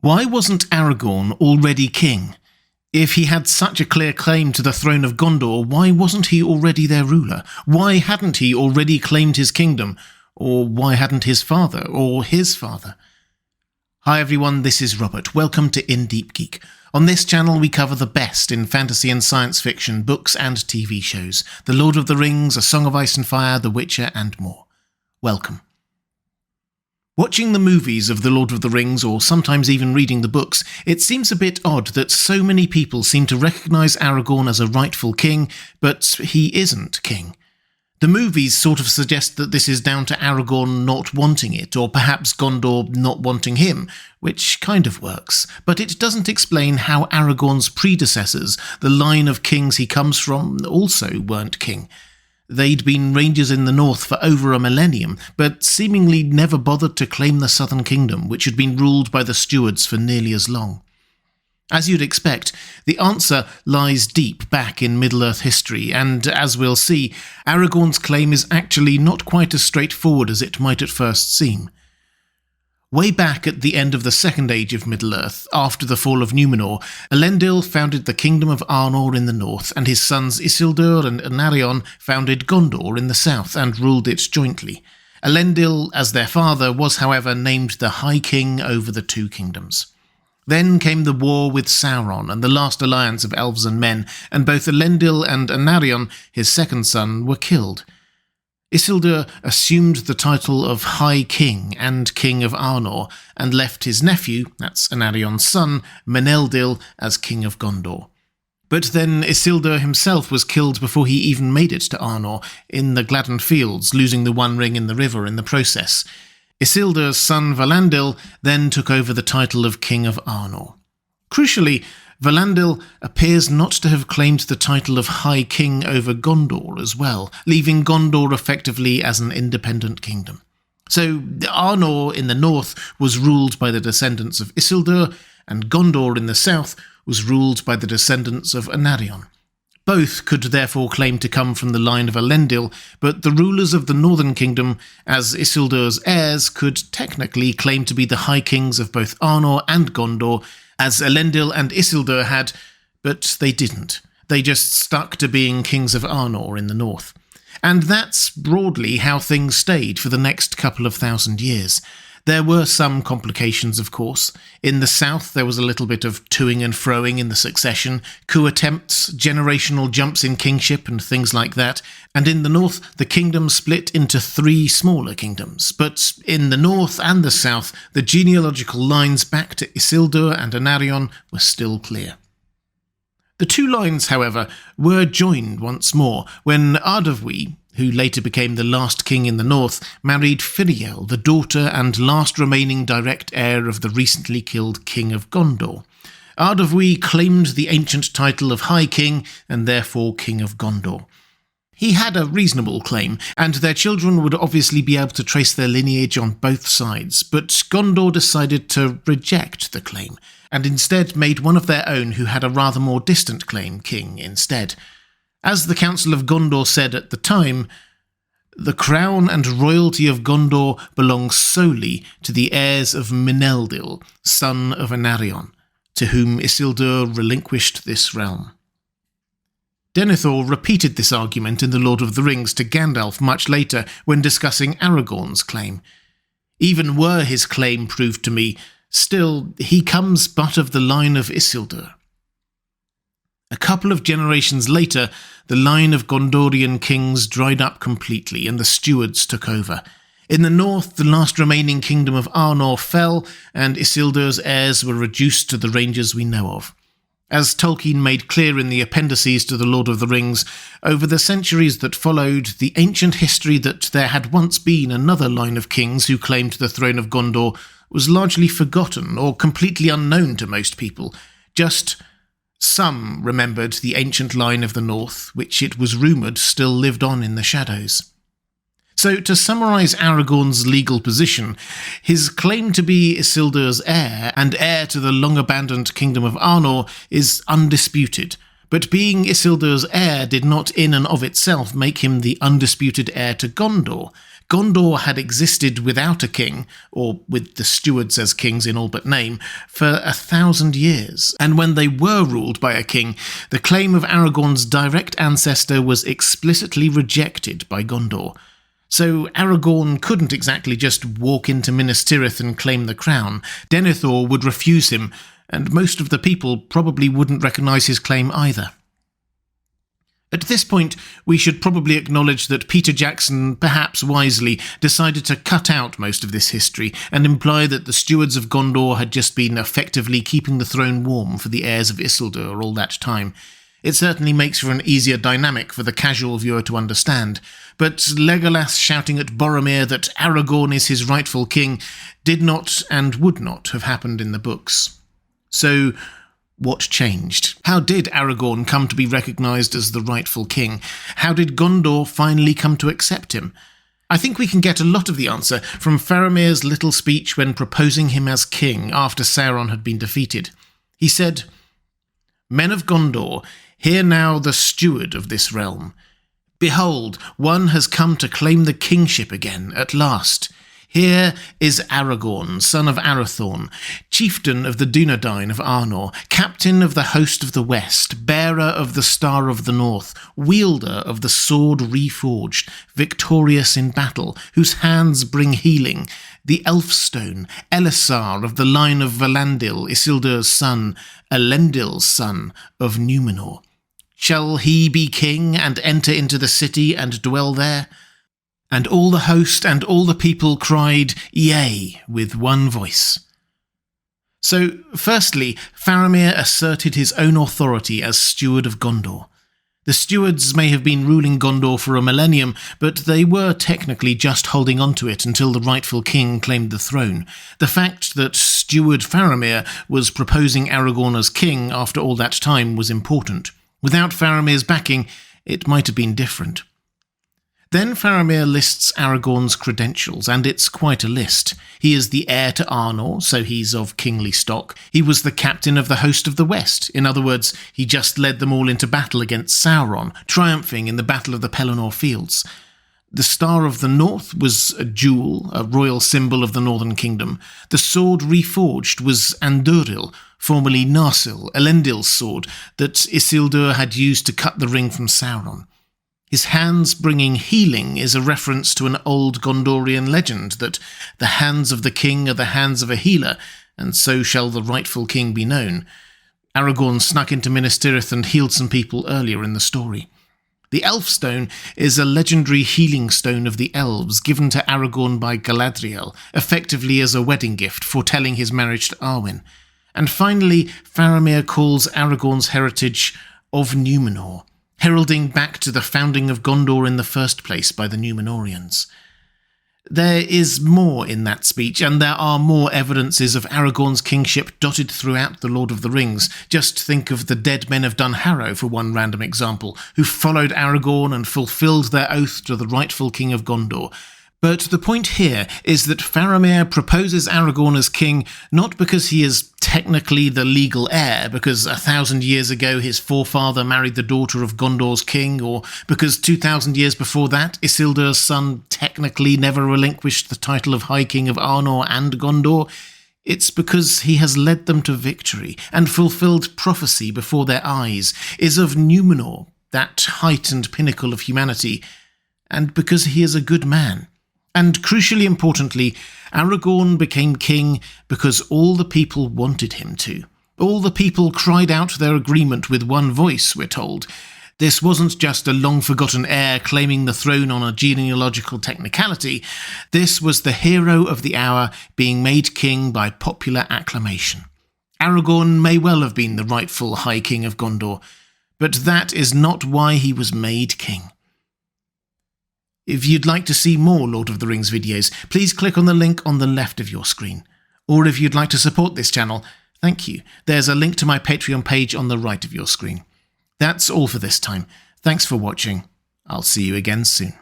Why wasn't Aragorn already king? If he had such a clear claim to the throne of Gondor, why wasn't he already their ruler? Why hadn't he already claimed his kingdom? Or why hadn't his father, or his father? Hi everyone, this is Robert. Welcome to In Deep Geek. On this channel we cover the best in fantasy and science fiction, books and TV shows. The Lord of the Rings, A Song of Ice and Fire, The Witcher and more. Welcome. Watching the movies of The Lord of the Rings, or sometimes even reading the books, it seems a bit odd that so many people seem to recognise Aragorn as a rightful king, but he isn't king. The movies sort of suggest that this is down to Aragorn not wanting it, or perhaps Gondor not wanting him, which kind of works, but it doesn't explain how Aragorn's predecessors, the line of kings he comes from, also weren't king. They'd been rangers in the north for over a millennium, but seemingly never bothered to claim the southern kingdom, which had been ruled by the stewards for nearly as long. As you'd expect, the answer lies deep back in Middle-earth history, and as we'll see, Aragorn's claim is actually not quite as straightforward as it might at first seem. Way back at the end of the Second Age of Middle-earth, after the fall of Númenor, Elendil founded the Kingdom of Arnor in the north, and his sons Isildur and Anarion founded Gondor in the south and ruled it jointly. Elendil, as their father, was however named the High King over the two kingdoms. Then came the war with Sauron and the last alliance of elves and men, and both Elendil and Anarion, his second son, were killed. Isildur assumed the title of High King and King of Arnor, and left his nephew, that's Anarion's son, Meneldil, as King of Gondor. But then Isildur himself was killed before he even made it to Arnor, in the Gladden Fields, losing the One Ring in the river in the process. Isildur's son Valandil then took over the title of King of Arnor. Crucially, Valandil appears not to have claimed the title of High King over Gondor as well, leaving Gondor effectively as an independent kingdom. So Arnor in the north was ruled by the descendants of Isildur, and Gondor in the south was ruled by the descendants of Anarion. Both could therefore claim to come from the line of Elendil, but the rulers of the northern kingdom, as Isildur's heirs, could technically claim to be the High Kings of both Arnor and Gondor, as Elendil and Isildur had, but they didn't. They just stuck to being kings of Arnor in the north. And that's broadly how things stayed for the next couple of thousand years. There were some complications, of course. In the south, there was a little bit of toing and froing in the succession, coup attempts, generational jumps in kingship and things like that, and in the north, the kingdom split into three smaller kingdoms. But in the north and the south, the genealogical lines back to Isildur and Anarion were still clear. The two lines, however, were joined once more when Androvich, who later became the last king in the north, married Firiel, the daughter and last remaining direct heir of the recently killed King of Gondor. Androvich claimed the ancient title of High King and therefore King of Gondor. He had a reasonable claim, and their children would obviously be able to trace their lineage on both sides, but Gondor decided to reject the claim, and instead made one of their own who had a rather more distant claim king instead. As the Council of Gondor said at the time, the crown and royalty of Gondor belongs solely to the heirs of Meneldil, son of Anarion, to whom Isildur relinquished this realm. Denethor repeated this argument in The Lord of the Rings to Gandalf much later when discussing Aragorn's claim. Even were his claim proved to me, still he comes but of the line of Isildur. A couple of generations later, the line of Gondorian kings dried up completely and the stewards took over. In the north, the last remaining kingdom of Arnor fell, and Isildur's heirs were reduced to the rangers we know of. As Tolkien made clear in the appendices to The Lord of the Rings, over the centuries that followed, the ancient history that there had once been another line of kings who claimed the throne of Gondor was largely forgotten or completely unknown to most people. Just some remembered the ancient line of the north, which it was rumoured still lived on in the shadows. So, to summarise Aragorn's legal position, his claim to be Isildur's heir and heir to the long-abandoned kingdom of Arnor is undisputed, but being Isildur's heir did not in and of itself make him the undisputed heir to Gondor. Gondor had existed without a king, or with the stewards as kings in all but name, for 1,000 years, and when they were ruled by a king, the claim of Aragorn's direct ancestor was explicitly rejected by Gondor. So Aragorn couldn't exactly just walk into Minas Tirith and claim the crown. Denethor would refuse him, and most of the people probably wouldn't recognise his claim either. At this point, we should probably acknowledge that Peter Jackson, perhaps wisely, decided to cut out most of this history and imply that the stewards of Gondor had just been effectively keeping the throne warm for the heirs of Isildur all that time. It certainly makes for an easier dynamic for the casual viewer to understand, but Legolas shouting at Boromir that Aragorn is his rightful king did not and would not have happened in the books. So, what changed? How did Aragorn come to be recognised as the rightful king? How did Gondor finally come to accept him? I think we can get a lot of the answer from Faramir's little speech when proposing him as king after Sauron had been defeated. He said, "Men of Gondor, hear now the steward of this realm. Behold, one has come to claim the kingship again, at last. Here is Aragorn, son of Arathorn, chieftain of the Dunedain of Arnor, captain of the host of the west, bearer of the Star of the North, wielder of the sword reforged, victorious in battle, whose hands bring healing, the Elfstone, Elessar of the line of Valandil, Isildur's son, Elendil's son of Númenor. Shall he be king and enter into the city and dwell there?" And all the host and all the people cried, "Yea," with one voice. So, firstly, Faramir asserted his own authority as steward of Gondor. The stewards may have been ruling Gondor for a millennium, but they were technically just holding on to it until the rightful king claimed the throne. The fact that steward Faramir was proposing Aragorn as king after all that time was important. Without Faramir's backing, it might have been different. Then Faramir lists Aragorn's credentials, and it's quite a list. He is the heir to Arnor, so he's of kingly stock. He was the captain of the host of the West. In other words, he just led them all into battle against Sauron, triumphing in the Battle of the Pelennor Fields. The Star of the North was a jewel, a royal symbol of the Northern Kingdom. The sword reforged was Andúril, formerly Narsil, Elendil's sword, that Isildur had used to cut the ring from Sauron. His hands bringing healing is a reference to an old Gondorian legend that the hands of the king are the hands of a healer, and so shall the rightful king be known. Aragorn snuck into Minas Tirith and healed some people earlier in the story. The Elfstone is a legendary healing stone of the elves given to Aragorn by Galadriel, effectively as a wedding gift, foretelling his marriage to Arwen. And finally, Faramir calls Aragorn's heritage of Númenor, heralding back to the founding of Gondor in the first place by the Númenorians. There is more in that speech, and there are more evidences of Aragorn's kingship dotted throughout The Lord of the Rings. Just think of the dead men of Dunharrow for one random example, who followed Aragorn and fulfilled their oath to the rightful king of Gondor. But the point here is that Faramir proposes Aragorn as king not because he is technically the legal heir, because 1,000 years ago his forefather married the daughter of Gondor's king, or because 2,000 years before that Isildur's son technically never relinquished the title of High King of Arnor and Gondor. It's because he has led them to victory and fulfilled prophecy before their eyes, is of Númenor, that height and pinnacle of humanity, and because he is a good man. And crucially importantly, Aragorn became king because all the people wanted him to. All the people cried out their agreement with one voice, we're told. This wasn't just a long-forgotten heir claiming the throne on a genealogical technicality. This was the hero of the hour being made king by popular acclamation. Aragorn may well have been the rightful High King of Gondor, but that is not why he was made king. If you'd like to see more Lord of the Rings videos, please click on the link on the left of your screen. Or if you'd like to support this channel, thank you. There's a link to my Patreon page on the right of your screen. That's all for this time. Thanks for watching. I'll see you again soon.